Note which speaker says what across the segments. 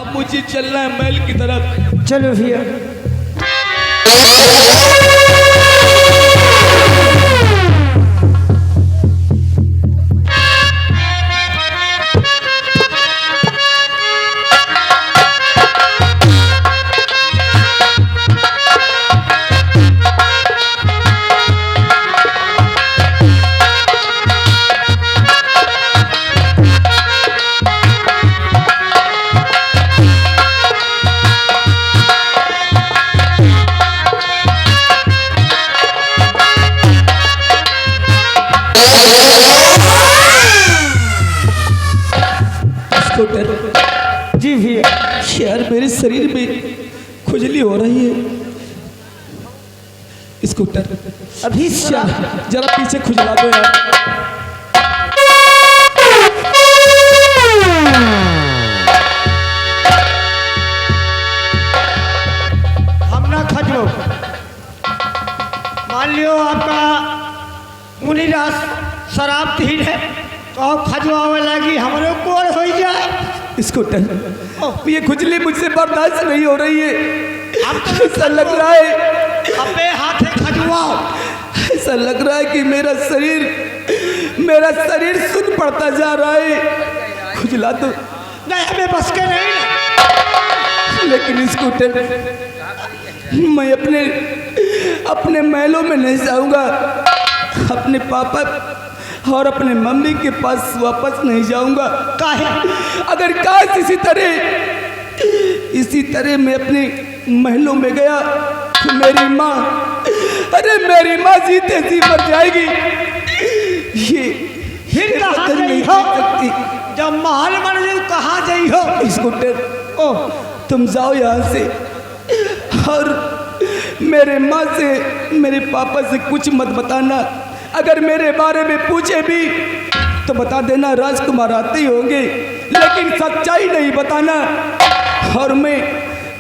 Speaker 1: अब मुझे चलना है महल की तरफ।
Speaker 2: चलो भैया। जी भैया।
Speaker 1: यार मेरे शरीर में खुजली हो रही है। स्कूटर
Speaker 2: अभी
Speaker 1: जरा पीछे खुजला दो यार।
Speaker 2: हम ना खजो, मान लियो आपका मुनिराज शराब तीन है तो खजवावे लगी हमरो कोर हो जाए।
Speaker 1: स्कूटर ये खुजली मुझसे बर्दाश्त नहीं हो रही है।
Speaker 2: अब तो
Speaker 1: ऐसा लग रहा है
Speaker 2: अपने हाथ खजवाओ।
Speaker 1: ऐसा लग रहा है कि मेरा शरीर सुन पड़ता जा रहा है। खुजला तो
Speaker 2: नहीं हमें बस के नहीं।
Speaker 1: लेकिन स्कूटर मैं अपने महलों में नहीं जाऊंगा। अपने पापा और अपने मम्मी के पास वापस नहीं जाऊंगा।
Speaker 2: काहे?
Speaker 1: अगर काश इसी तरह मैं अपने महलों में गया तो मेरी माँ जीते जी मर जाएगी। ये
Speaker 2: फिर कहाँ गई हो? जब महल बन गई कहाँ गई हो?
Speaker 1: स्कूटर तुम जाओ यहाँ से और मेरे माँ से मेरे पापा से कुछ मत बताना। अगर मेरे बारे में पूछे भी तो बता देना राजकुमार आते ही होंगे, लेकिन सच्चाई नहीं बताना। और मैं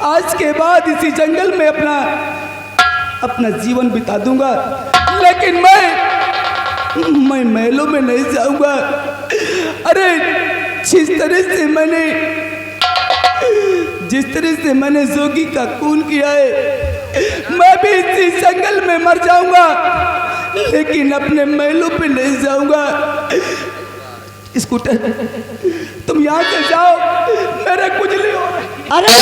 Speaker 1: आज के बाद इसी जंगल में अपना जीवन बिता दूंगा, लेकिन मैं महलों में नहीं जाऊंगा। अरे जिस तरह से मैंने जोगी का खून किया है, मैं भी इसी जंगल में मर जाऊंगा, लेकिन अपने महलों पे नहीं जाऊंगा। स्कूटर तुम यहाँ से जाओ, मेरे खुजली हो रही।
Speaker 2: अरे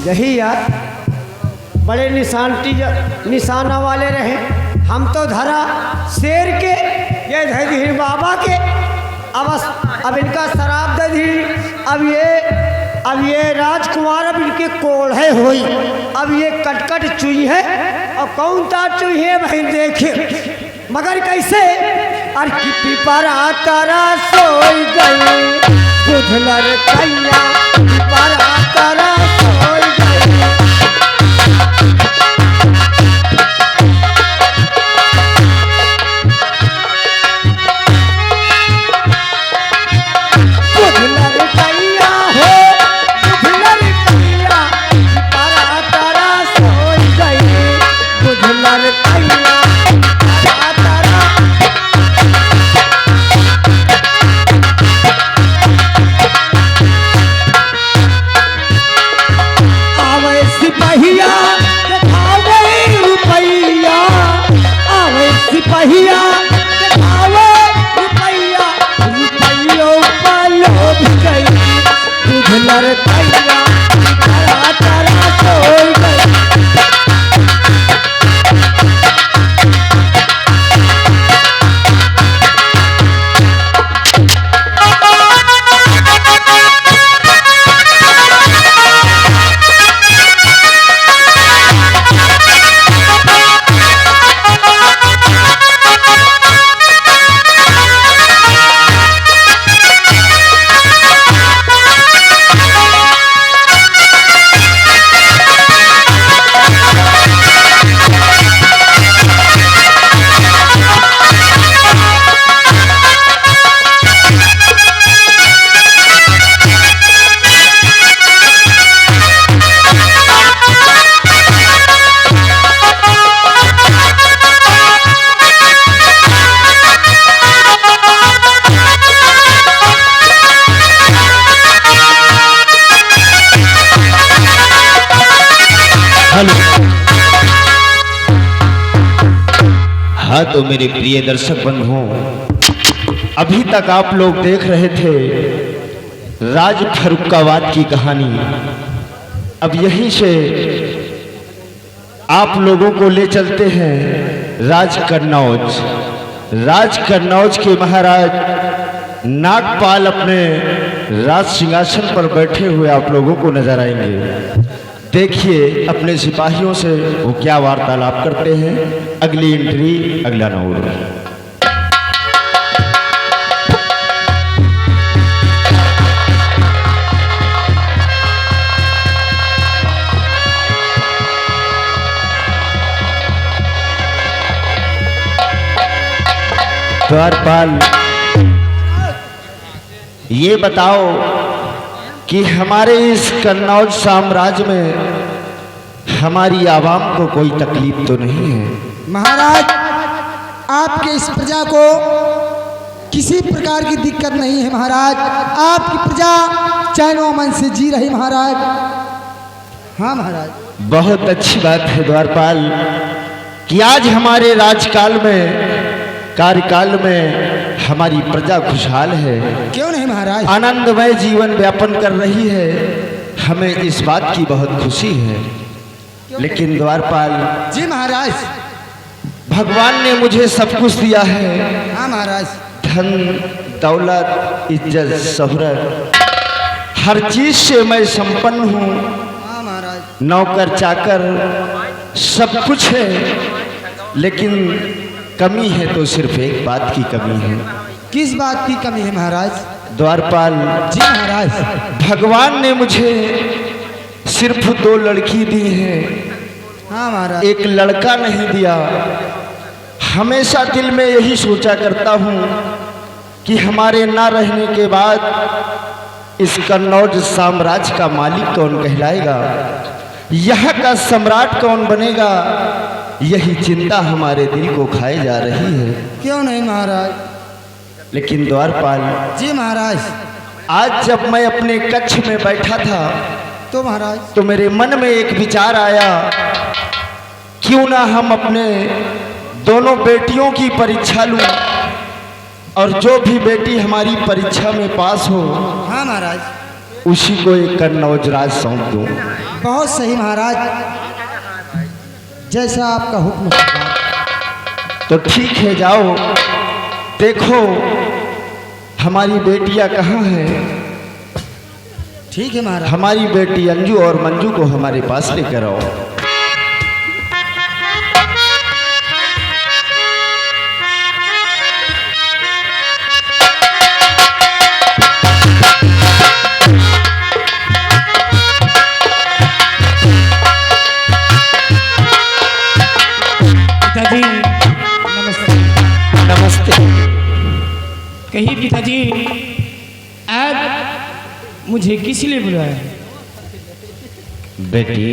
Speaker 2: यही यार बड़े निशाना वाले रहे। हम तो धरा शेर के, ये धीर बाबा के। अब इनका शराब दे दी। अब ये राजकुमार अब इनके कोढ़े हुई। अब ये कटकट चुई है और कौन ता चुई है भाई देखे, मगर कैसे? और पिपरा तारा सोई गई बुधलर कैया, पिपरा तारा सोई गई।
Speaker 3: हाँ तो मेरे प्रिय दर्शक बंधुओं, अभी तक आप लोग देख रहे थे राज फर्रुखाबाद की कहानी। अब यहीं से आप लोगों को ले चलते हैं राज कन्नौज। राज कन्नौज के महाराज नागपाल अपने राज सिंहासन पर बैठे हुए आप लोगों को नजर आएंगे। देखिए अपने सिपाहियों से वो क्या वार्तालाप करते हैं। अगली एंट्री, अगला नंबर। द्वारपाल, ये बताओ कि हमारे इस कन्नौज साम्राज्य में हमारी आवाम को कोई तकलीफ तो नहीं है?
Speaker 4: महाराज, आपके इस प्रजा को किसी प्रकार की दिक्कत नहीं है महाराज। आपकी प्रजा चैन व अमन से जी रही महाराज। हाँ महाराज।
Speaker 3: बहुत अच्छी बात है द्वारपाल कि आज हमारे राजकाल में, कार्यकाल में हमारी प्रजा खुशहाल है।
Speaker 4: क्यों नहीं महाराज?
Speaker 3: आनंदमय जीवन व्यापन कर रही है। हमें इस बात की बहुत खुशी है। लेकिन द्वारपाल
Speaker 4: जी महाराज,
Speaker 3: भगवान ने मुझे सब कुछ दिया है।
Speaker 4: हाँ महाराज।
Speaker 3: धन दौलत इज्जत शोहरत हर चीज से मैं संपन्न हूँ।
Speaker 4: हाँ महाराज।
Speaker 3: नौकर चाकर सब कुछ है, लेकिन कमी है तो सिर्फ एक बात की कमी है।
Speaker 4: किस बात की कमी है महाराज?
Speaker 3: द्वारपाल
Speaker 4: जी महाराज।
Speaker 3: भगवान ने मुझे सिर्फ 2 लड़की दी हैं।
Speaker 4: हाँ महाराज।
Speaker 3: एक लड़का नहीं दिया। हमेशा दिल में यही सोचा करता हूँ कि हमारे ना रहने के बाद इस कन्नौज साम्राज्य का मालिक कौन कहलाएगा, यहाँ का सम्राट कौन बनेगा। यही चिंता हमारे दिल को खाए जा रही है।
Speaker 4: क्यों नहीं महाराज?
Speaker 3: लेकिन द्वारपाल
Speaker 4: जी महाराज।
Speaker 3: आज जब मैं अपने कक्ष में बैठा था
Speaker 4: तो महाराज
Speaker 3: तो मेरे मन में एक विचार आया, क्यों ना हम अपने दोनों बेटियों की परीक्षा लूं और जो भी बेटी हमारी परीक्षा में पास हो,
Speaker 4: हाँ महाराज,
Speaker 3: उसी को एक कन्नौज राज सौंप दूं।
Speaker 4: बहुत सही महाराज, जैसा आपका हुक्म।
Speaker 3: तो ठीक है, जाओ देखो हमारी बेटियां कहाँ हैं।
Speaker 4: ठीक है महाराज।
Speaker 3: हमारी बेटी अंजू और मंजू को हमारे पास लेकर आओ।
Speaker 1: पिताजी नमस्ते।
Speaker 3: नमस्ते।
Speaker 1: कहिए पिताजी, आज मुझे किस लिए बुलाया?
Speaker 3: बेटी,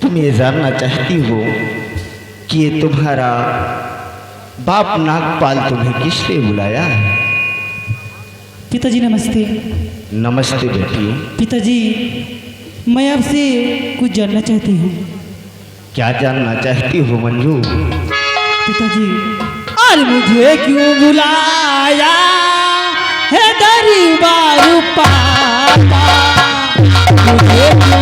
Speaker 3: तुम ये जानना चाहती हो कि ये तुम्हारा बाप नागपाल तुम्हें किस लिए बुलाया है?
Speaker 1: पिताजी नमस्ते।
Speaker 3: नमस्ते बेटी।
Speaker 1: पिताजी, मैं आपसे कुछ जानना चाहती हूँ।
Speaker 3: क्या जानना चाहती हो मंजू?
Speaker 1: पिताजी, और मुझे क्यों बुलाया है दरबार पापा? मुझे क्यों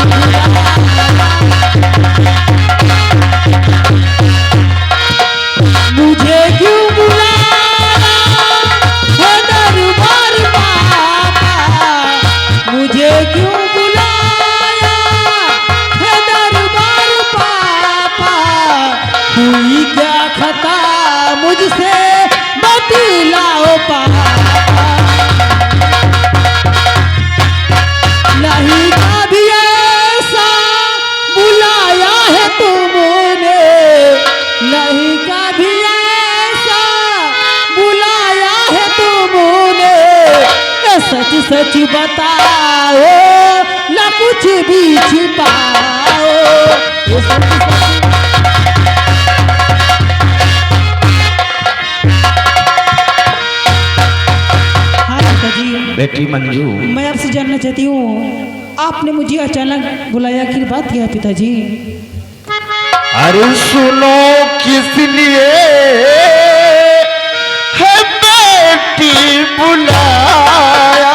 Speaker 1: मुझे क्यों बुलाया है दरबार पापा? मुझे क्यों बुलाया है दरबार पापा? हुई क्या खता मुझसे बतलाओ पापा। नहीं कभी ऐसा बुलाया है तुमने, नहीं कभी ऐसा बुलाया है तुमने। सच सच बताओ, ना कुछ भी छिपाओ। सच सच
Speaker 3: बेटी मंजू,
Speaker 1: मैं आपसे जानना चाहती हूँ, आपने मुझे अचानक बुलाया, आखिर बात क्या है पिताजी?
Speaker 3: अरे सुनो किस लिए है बेटी बुलाया,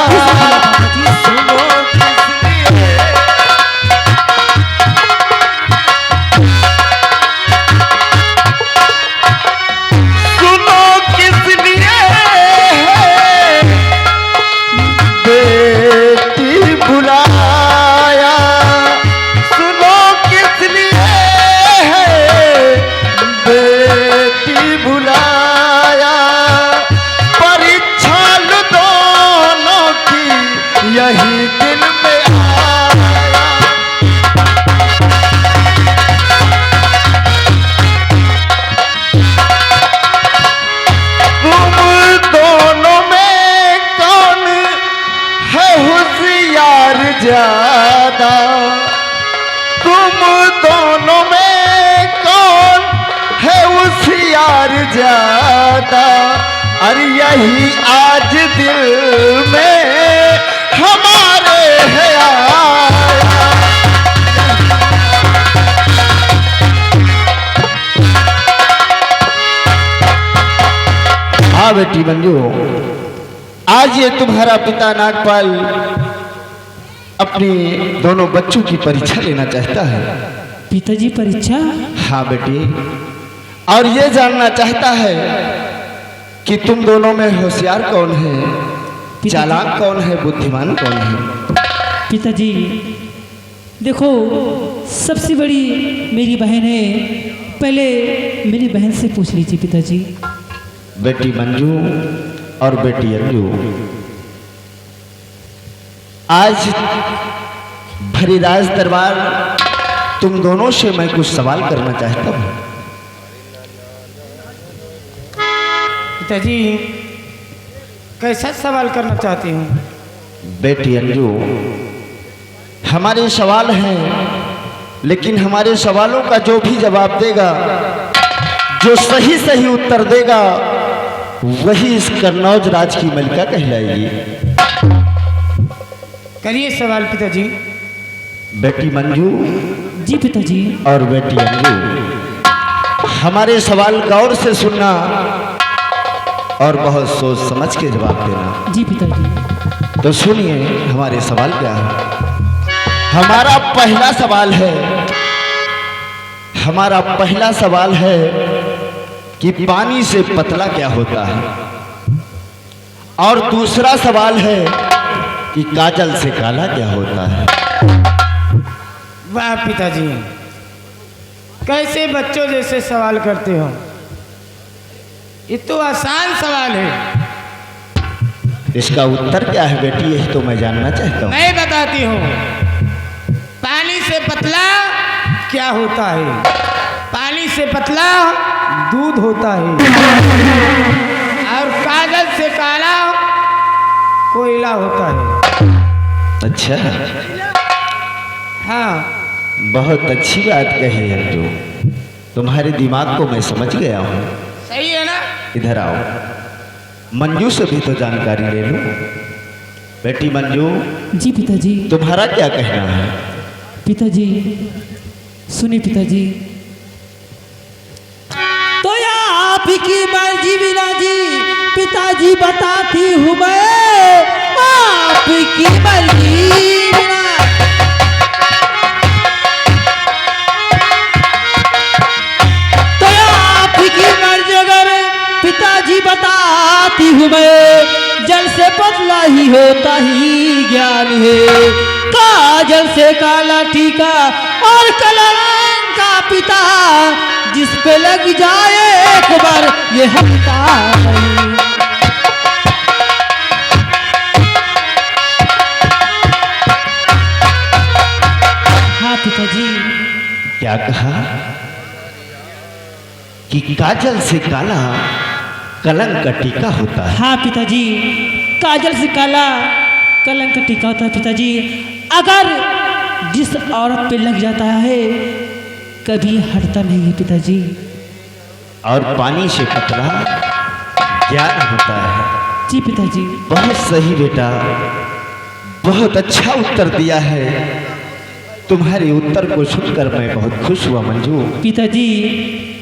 Speaker 3: सुनो किस लिए, सुनो किस लिए है बेटी बुलाया, सुनो किस लिए बेटी बुलाया, परीक्षा लो दोनों की यही दिल में आया। तुम दोनों में कौन है होशियार ज्यादा, तुम दोनों में कौन है होशियार ज्यादा, अरे यही आज दिल में हमारे है आया। हाँ बेटी मंजू, आज ये तुम्हारा पिता नागपाल अपने दोनों बच्चों की परीक्षा लेना चाहता है।
Speaker 1: पिताजी परीक्षा?
Speaker 3: हाँ बेटी, और ये जानना चाहता है कि तुम दोनों में होशियार कौन है, चालाक कौन है, बुद्धिमान कौन है।
Speaker 1: पिताजी देखो, सबसे बड़ी मेरी बहन है, पहले मेरी बहन से पूछ लीजिए पिताजी।
Speaker 3: बेटी मंजू और बेटी अंजू, आज भरी राज दरबार तुम दोनों से मैं कुछ सवाल करना चाहता हूँ।
Speaker 2: पिताजी कैसा सवाल करना चाहती हूँ?
Speaker 3: बेटी अंजू, हमारे सवाल हैं, लेकिन हमारे सवालों का जो भी जवाब देगा, जो सही सही उत्तर देगा, वही इस कन्नौज राज की मलिका कहलाएगी।
Speaker 2: करिए सवाल पिताजी।
Speaker 3: बेटी मंजू
Speaker 1: जी पिताजी।
Speaker 3: और बेटी अंजू, हमारे सवाल गौर से सुनना और बहुत सोच समझ के जवाब देना।
Speaker 1: जी पिताजी।
Speaker 3: तो सुनिए हमारे सवाल क्या है। हमारा पहला सवाल है, हमारा पहला सवाल है कि पानी से पतला क्या होता है, और दूसरा सवाल है कि काजल से काला क्या होता है।
Speaker 2: वाह पिताजी, कैसे बच्चों जैसे सवाल करते हो, ये तो आसान सवाल है।
Speaker 3: इसका उत्तर क्या है बेटी, यही तो मैं जानना चाहता हूँ।
Speaker 2: मैं बताती हूँ। पानी से पतला क्या होता है? पानी से पतला दूध होता है, और कागज से काला कोयला होता है।
Speaker 3: अच्छा,
Speaker 2: हाँ,
Speaker 3: बहुत अच्छी बात कही है जो, तुम्हारे दिमाग को मैं समझ गया हूँ।
Speaker 2: सही है ना?
Speaker 3: इधर आओ, मंजू से भी तो जानकारी ले लो। बेटी मंजू,
Speaker 1: जी पिताजी।
Speaker 3: तुम्हारा क्या कहना है?
Speaker 1: पिताजी सुनिए पिताजी। तो आपकी मर्जी बिना जी पिताजी बताती हूँ मैं, आपकी मर्जी बिना। तो आपकी मर्जी अगर पिताजी बताती हूँ मैं, जल से पतला ही होता ही ज्ञान है, काजल से काला टीका और कलंक का पिता, जिस पे लग जाए एक बार ये हंसता नहीं। हाँ पिताजी।
Speaker 3: क्या कहा कि काजल से काला कलंक का टीका होता है?
Speaker 1: हाँ पिताजी, काजल से काला कलंक का टीका होता है पिताजी। अगर जिस औरत पे लग जाता है कभी हटता नहीं है पिताजी।
Speaker 3: और पानी से पतला ज्ञान होता है।
Speaker 1: जी पिताजी।
Speaker 3: बहुत सही बेटा, बहुत अच्छा उत्तर दिया है। तुम्हारे उत्तर को सुनकर मैं बहुत खुश हुआ मंजू।
Speaker 5: पिताजी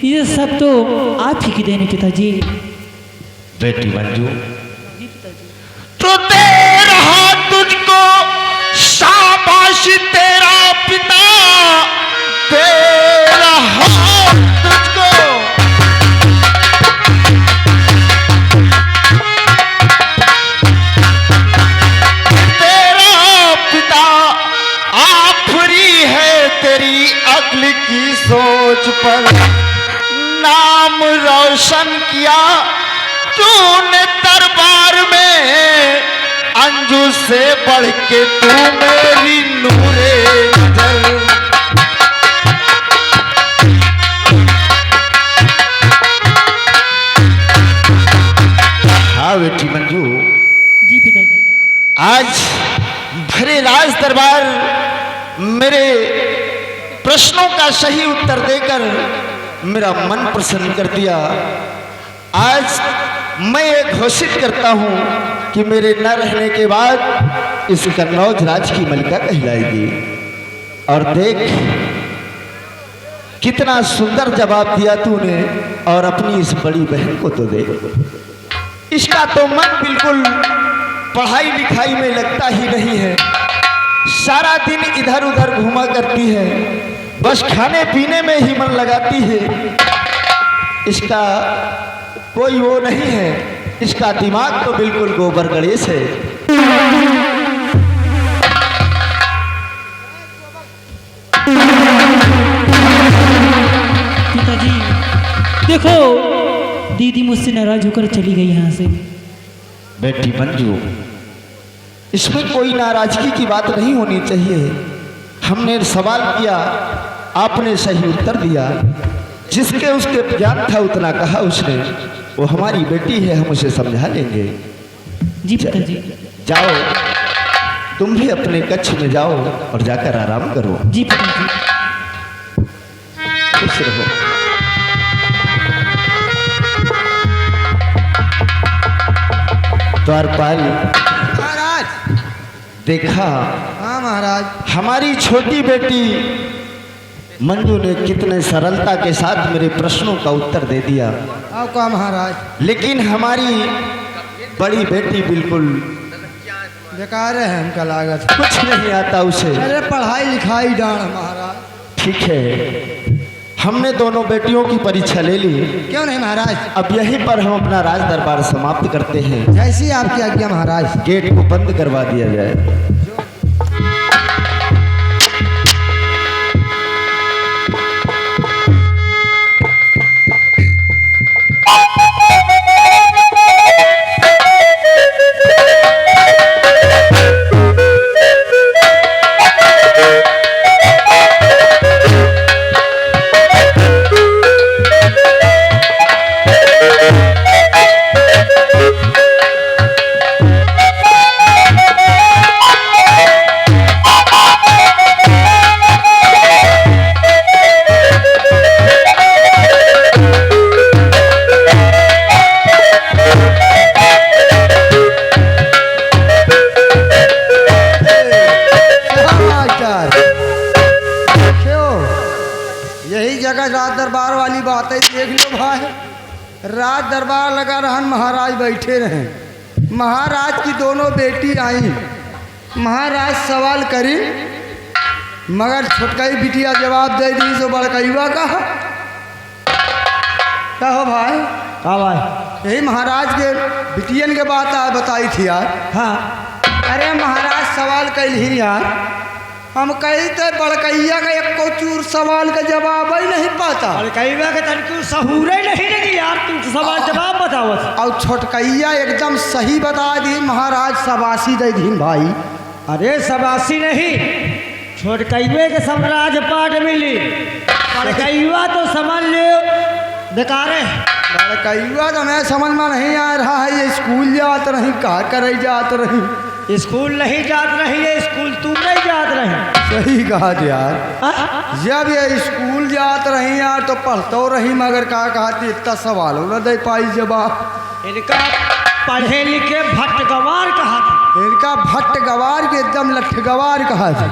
Speaker 5: ये सब तो आप ही की देन है पिताजी।
Speaker 3: बेटी मंजू, तो दे रहा तुझको शाबाशी तेरा पिता, दे रहा तुझको। तेरा पिता आफरी है तेरी अक्ल की सोच पर, नाम रोशन किया तूने दरबार में, अंजू से बढ़ के तू मेरी नूरे नजर। हाँ बेटी मंजू,
Speaker 5: जी पिताजी।
Speaker 3: आज भरे राज दरबार मेरे प्रश्नों का सही उत्तर देकर मेरा मन प्रसन्न कर दिया। आज मैं ये घोषित करता हूं कि मेरे न रहने के बाद इस कन्नौज राज की मलिका कहलाएगी। और देख कितना सुंदर जवाब दिया तूने, और अपनी इस बड़ी बहन को तो देख, इसका तो मन बिल्कुल पढ़ाई लिखाई में लगता ही नहीं है। सारा दिन इधर उधर घूमा करती है, बस खाने पीने में ही मन लगाती है। इसका कोई वो नहीं है, इसका दिमाग तो बिल्कुल गोबर गणेश है।
Speaker 5: पिताजी देखो दीदी मुझसे नाराज होकर चली गई यहाँ से।
Speaker 3: बेटी मंजू, इसमें कोई नाराजगी की बात नहीं होनी चाहिए। हमने सवाल किया, आपने सही उत्तर दिया, जिसके उसके ज्ञान था उतना कहा उसने। वो हमारी बेटी है, हम उसे समझा लेंगे।
Speaker 5: जी पिताजी।
Speaker 3: जाओ तुम भी अपने कक्ष में जाओ और जाकर आराम करो।
Speaker 5: जी पिताजी।
Speaker 3: खुश रहो। द्वारपाल
Speaker 4: महाराज।
Speaker 3: देखा,
Speaker 4: हाँ महाराज।
Speaker 3: हमारी छोटी बेटी मंजू ने कितने सरलता के साथ मेरे प्रश्नों का उत्तर दे दिया।
Speaker 4: आपका महाराज
Speaker 3: लेकिन हमारी बड़ी बेटी बिल्कुल
Speaker 4: बेकार है, हमका लागत
Speaker 3: कुछ नहीं आता उसे।
Speaker 4: अरे पढ़ाई लिखाई डांड महाराज।
Speaker 3: ठीक है, हमने दोनों बेटियों की परीक्षा ले ली।
Speaker 4: क्यों नहीं महाराज,
Speaker 3: अब यहीं पर हम अपना राज दरबार समाप्त करते हैं।
Speaker 4: जैसी आपकी आज्ञा महाराज।
Speaker 3: गेट को बंद करवा दिया जाए।
Speaker 4: राज दरबार वाली बात है, देख लो भाई। राज दरबार लगा रहन, महाराज बैठे रहे। महाराज की दोनों बेटी आई। महाराज सवाल करी, मगर छोटकाई बिटिया जवाब दे दी। तो बड़कईवा कहा हो भाई।
Speaker 2: हाँ भाई।
Speaker 4: यही महाराज के बिटियन के बात बताई थी यार।
Speaker 2: हाँ।
Speaker 4: अरे महाराज सवाल कैल ही यार, हम कही तो बड़कैया का एक चूर सवाल का जवाब ही नहीं पाता।
Speaker 2: बड़कैया के तनकू सहूरे नहीं लगी यार, तुम सवाल जवाब बताओ।
Speaker 4: और छोटकैया एकदम सही बता दी। महाराज शबाशी दे दी भाई।
Speaker 2: अरे शबाशी नहीं, छोटकैये के सब राजपाट मिली। बड़कैया तो समझ लो बेकार है।
Speaker 4: बड़कैया तो मैं समझ में नहीं आ रहा है। ये स्कूल जात रही, का करे जात रही।
Speaker 2: स्कूल नहीं जात रही है, स्कूल तुम नहीं जात रही।
Speaker 4: सही कहा यार।
Speaker 2: हाँ?
Speaker 4: जब ये स्कूल जात रही यार तो पढ़तो रही, मगर का कहती इतना सवाल न दे पाई जवाब।
Speaker 2: इनका पढ़े लिखे भट्टगवार कहा था।
Speaker 4: इनका भट्ट गवार के एकदम लठ गवार कहा था।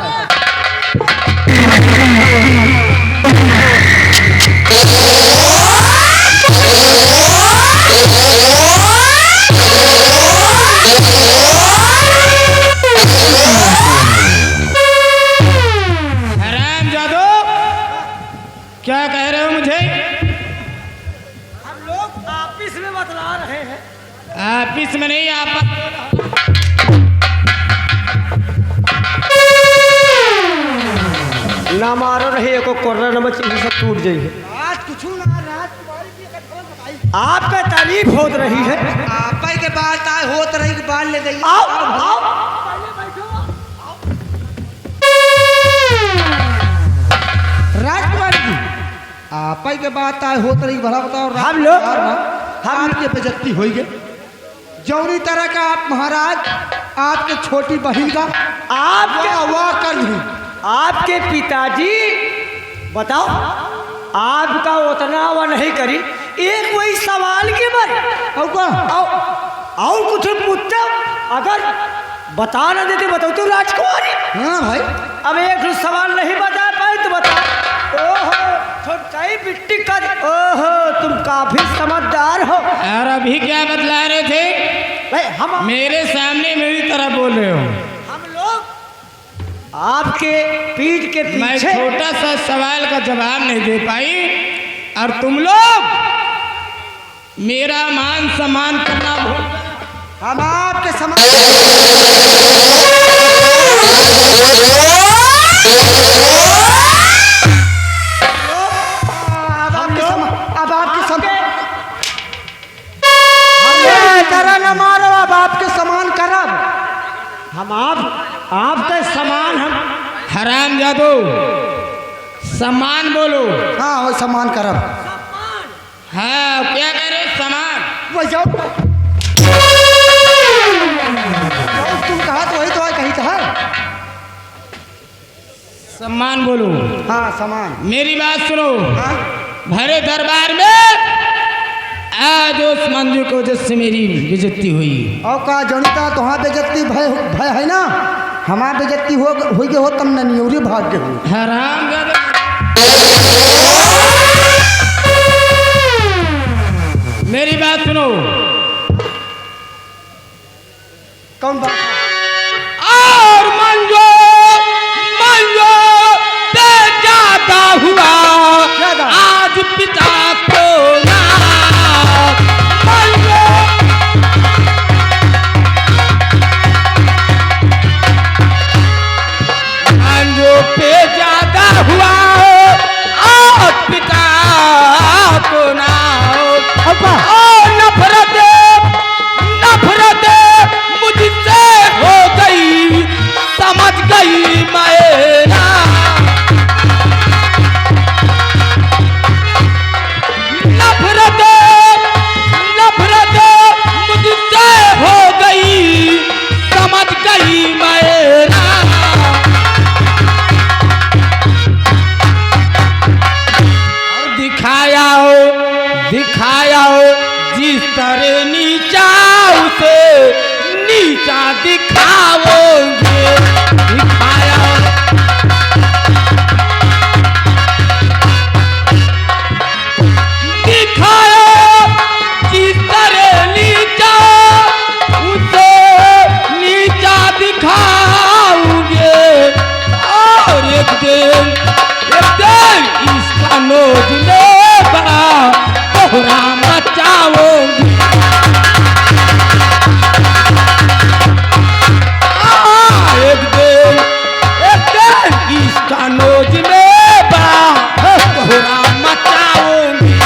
Speaker 6: हरामजादो, क्या कह रहे हो मुझे?
Speaker 2: हम लोग आपस में बतला रहे हैं।
Speaker 6: ऑफिस में नहीं, आप
Speaker 2: ना मारो रहे एको कोर्नर नंबर चीज सब टूट जाइए।
Speaker 4: आज कुछ ना रात तुम्हारी भी अगर तुरंत बताई
Speaker 2: आपका तारीफ होत रही है।
Speaker 4: आपा के बात आए होत रही कि बाल ले गई
Speaker 2: आओ आओ
Speaker 4: राजकुमारी जी आपा के बात आए होत रही भला बताओ
Speaker 2: हम लोग-
Speaker 4: हम आपके बेइज्जती होई गए जौनी तरह का आप महाराज आपके छोटी बहन का
Speaker 2: आपके
Speaker 4: वाह कर ली
Speaker 2: आपके पिताजी बताओ आपका उतना वो नहीं करी एक वही सवाल के बारे
Speaker 4: और का
Speaker 2: और कुछ पूछते अगर बता ना देते बताओ तो राजकुमारी।
Speaker 4: हाँ भाई
Speaker 2: अब एक दो सवाल नहीं बता पाए तो बताओ। ओहो छोटा ही मिट्टी का ओहो तुम काफी समझदार हो।
Speaker 6: और अभी क्या बतला रहे थे?
Speaker 2: भाई हम
Speaker 6: मेरे सामने मेरी तरह बोल रहे हो।
Speaker 2: हम लोग आपके पीठ के
Speaker 6: मैं
Speaker 2: पीछे
Speaker 6: छोटा सा सवाल का जवाब नहीं दे पाई और तुम लोग मेरा मान सम्मान करना भूल गए।
Speaker 4: हम आपके समाज अब आपके तरह न मारो अब आपके समान करब
Speaker 2: हम आपका समान हम
Speaker 6: हरामजादो, सम्मान बोलो।
Speaker 4: हाँ वो समान करब
Speaker 6: हाँ, क्या कह रहे सम्मान?
Speaker 4: वो जाओ तुम कहा तो वही तो है कहीं तो है
Speaker 6: सम्मान बोलो।
Speaker 4: हाँ समान
Speaker 6: मेरी बात सुनो।
Speaker 4: हाँ
Speaker 6: भरे दरबार में आज उस मंजू को जिससे मेरी बेइज्जती हुई।
Speaker 4: और का जनता तुहाँ बेजती भय भय है ना हमार बेजती हो गए हो तम ननियोरी भाग के हो
Speaker 6: हरामजादो, मेरी बात सुनो।
Speaker 4: कौन बात है?
Speaker 6: और मंजो मंजो ते जाता हुआ
Speaker 4: ज्यादा।
Speaker 6: आज पिता को ना मंजो मंजो पे ज्यादा हुआ आज पिता को ना नफरत नफरत मुझसे हो गई, समझ गई मैं नफरत नफरत मुझसे हो गई, समझ गई मैं और दिखाया हो जिस तरह नीचा उसे नीचा दिखाओगे। दिखाया दिखाया जिस तरह नीचा उसे नीचा दिखाओगे और एक दिन इसका नोज लेगा कोहरा मचाओगे। एक दिन इसका नोज लेगा कोहरा मचाओगे।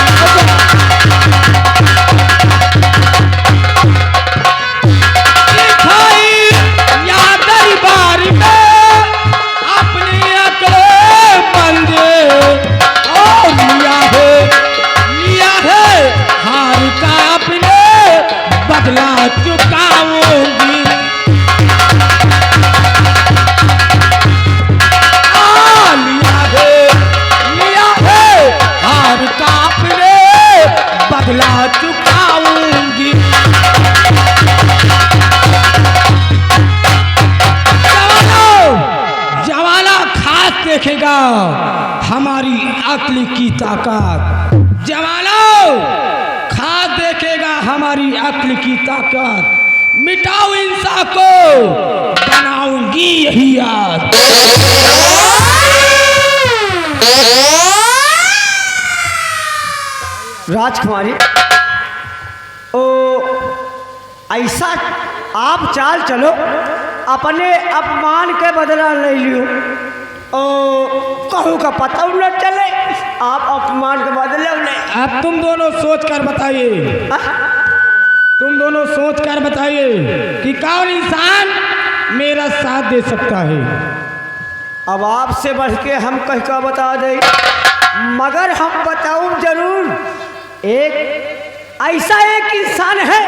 Speaker 6: दिखाई या दरबार में अपने अकेले बंदे और लिया है हार का अपने बदला चुकाऊंगी। लिया है हार का अपने बदला चुकाऊंगी। जवाना खास देखेगा अक्ल की ताकत। जवानों, खा देखेगा हमारी अक्ल की ताकत। मिटाओ हिंसा को, बनाऊंगी यही याद।
Speaker 2: राजकुमारी, ओ ऐसा आप चाल चलो, अपने अपमान के बदला ले लियो। ओ कहूँ का पता न चले, आप अपमान के बदले ले।
Speaker 6: अब तुम दोनों सोच कर बताइए, तुम दोनों सोच कर बताइए कि कौन इंसान मेरा साथ दे सकता है।
Speaker 2: अब आपसे बढ़ के हम कह का बता दें, मगर हम बताऊं जरूर। एक ऐसा एक इंसान है,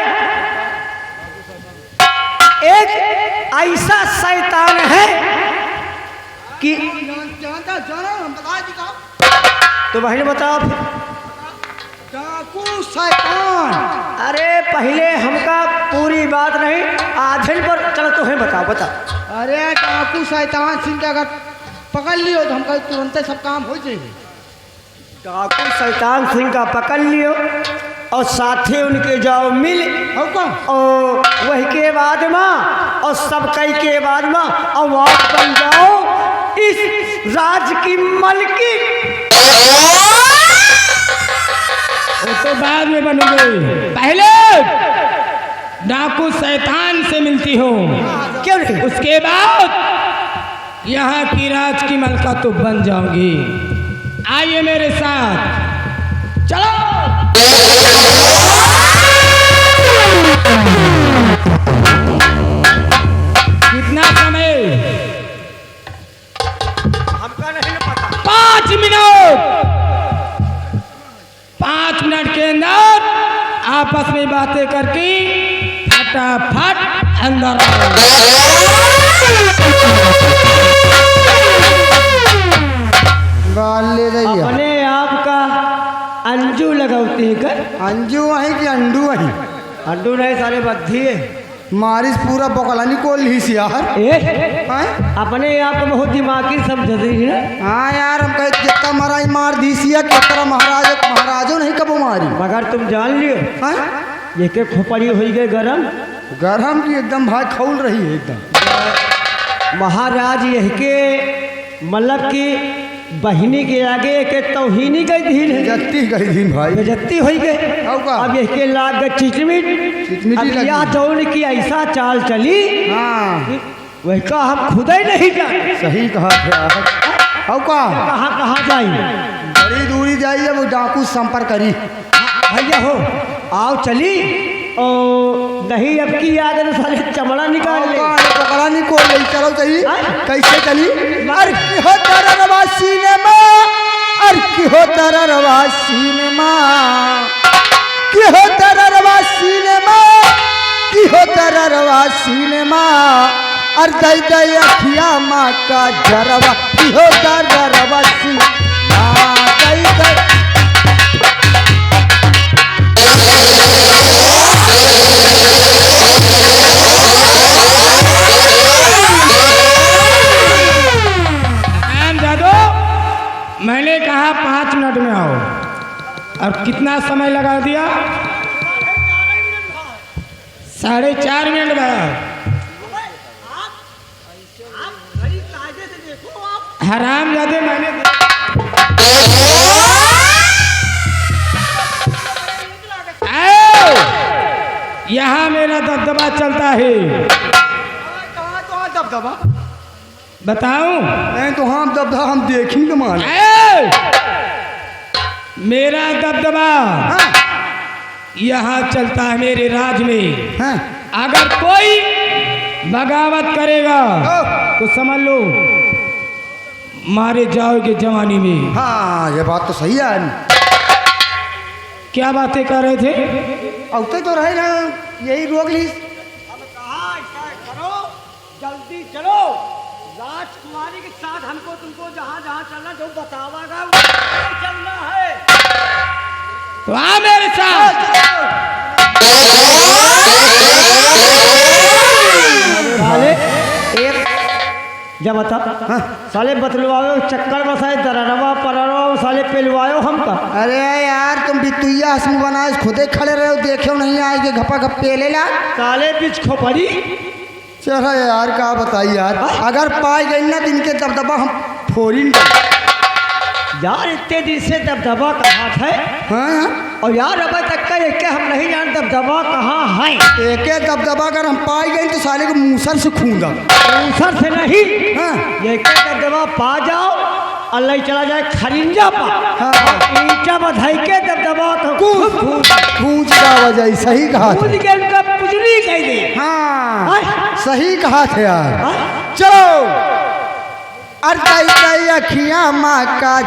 Speaker 2: एक ऐसा शैतान है कि तो बहन बताओ फिर।
Speaker 4: डाकू शैतान।
Speaker 2: अरे पहले हमका पूरी बात नहीं, आधे पर चलो तो है, बताओ बताओ।
Speaker 4: अरे डाकू शैतान सिंह के अगर पकड़ लियो तो हमका तुरंत सब काम हो जाएगी।
Speaker 2: डाकू शैतान सिंह का पकड़ लियो और साथे उनके जाओ मिल, और वही के बाद में और सब कई के बाद में और आप बन जाओ इस राज की मलकी।
Speaker 6: वो तो बाद में बनोगे, पहले डाकू शैतान से मिलती हो,
Speaker 2: क्यों नहीं?
Speaker 6: उसके बाद यहाँ की राज की मलका तो बन जाओगी। आइए मेरे साथ, चलो। कितना समय?
Speaker 2: हमका नहीं पता।
Speaker 6: 5 मिनट। 5 मिनट के अंदर आपस में बातें करके फटाफट अंदर आओ।
Speaker 4: ले रही
Speaker 2: अपने आप का अंजू लगाती है कर।
Speaker 4: अंजू वहीं कि अंडू वहीं?
Speaker 2: अंडू नहीं, सारे बद्धी है।
Speaker 4: मारिस पूरा बकलानी को लीस यार। हैं?
Speaker 2: अपने आप को बहुत दिमागी समझती है ना।
Speaker 4: हाँ यार, हम कहे कितना महाराज मार दी सिया, कितना महाराजों नहीं कबो मारी।
Speaker 2: मगर तुम जान लियो,
Speaker 4: हैं?
Speaker 2: ये के खोपड़ी हो गए गरम।
Speaker 4: गरम की एकदम भाई खौल रही है एकदम।
Speaker 2: महाराज यह के मतलब की बहिनी के आगे के तौहीनी गई धीन है,
Speaker 4: जत्ती गई दिन भाई।
Speaker 2: बेजत्ती हो गए।
Speaker 4: हाउ का?
Speaker 2: अब यह के लाग गए चिटमिट।
Speaker 4: चिटमिटी
Speaker 2: अब
Speaker 4: लगी।
Speaker 2: यह जौन की ऐसा चाल चली,
Speaker 4: हाँ
Speaker 2: वह का हम खुद ही नहीं जाए
Speaker 4: सही कहा यार। हाउ का?
Speaker 2: कहाँ कहाँ जाई।
Speaker 4: बड़ी दूरी जाइए, वो डाकू संपर्क करी।
Speaker 2: भैया हो आओ चली, और नहीं अब की याद है सारे चमड़ा निकाल ले।
Speaker 4: बकलानी को ले चलो चली।
Speaker 2: हैं?
Speaker 4: कैसे चली? अरे की हो तारा रवा सिनेमा, अरे की हो तारा रवा सिनेमा, की हो तारा रवा सिनेमा, की हो तारा रवा सिनेमा, अरे दई दई अखिया माँ का जरवा, की हो तारा रवा सिनेमा, दई दई।
Speaker 6: मैंने कहा 5 मिनट में आओ, और कितना समय लगा दिया? 4.5 मिनट बाद। हराम जादे मैंने यहाँ मेरा दबदबा चलता है।
Speaker 4: कहाँ दबदबा?
Speaker 6: बताऊं?
Speaker 4: नहीं तो हम दबदबा हम देखेंगे मान।
Speaker 6: मेरा दबदबा यहाँ चलता है मेरे राज में।
Speaker 4: हैं?
Speaker 6: अगर कोई बगावत करेगा तो समझ लो मारे जाओगे जवानी में।
Speaker 4: हाँ ये बात तो सही है।
Speaker 6: क्या बातें कर रहे थे?
Speaker 4: औते तो रहे ना, यही रोक ली।
Speaker 2: करो जल्दी चलो, राजकुमारी के साथ हमको तुमको जहाँ जहाँ चलना जो बतावागा चलना है।
Speaker 6: तो आ मेरे साथ।
Speaker 2: साले एक जा बता साले बतलवाओ चक्कर बसाए दररवा पररवा साले पेलवाओ हमका।
Speaker 4: अरे यार तुम बितुइया हंसमुख बनाए खुदे खड़े रहे हो, देखे नहीं आए कि घपा घप पेले ला।
Speaker 2: साले बीच खोपड़ी
Speaker 4: चलो यार क्या बताइए यार, अगर पाए गई ना दिन के दबदबा हम फोरिन
Speaker 2: यार इतने दिन से दबदबा कहाँ है।
Speaker 4: हाँ
Speaker 2: और यार अब तक का एक हम नहीं जान दबदबा कहाँ है।
Speaker 4: एक दबदबा अगर हम पाए गए तो साले को मूसर से खूंगा।
Speaker 2: मूसर से नहीं
Speaker 4: हाँ
Speaker 2: ये दबदबा पा जाओ अल्लाह चला जाए खरिंजा पा।
Speaker 4: हाँ
Speaker 2: ईंटा बधाई के दबदबा
Speaker 4: खूंज का वजह सही कहा था।
Speaker 2: कूद के उनका पुजरी कह दे।
Speaker 4: हाँ सही कहा था यार। चलो अरे अखियाँ माँ का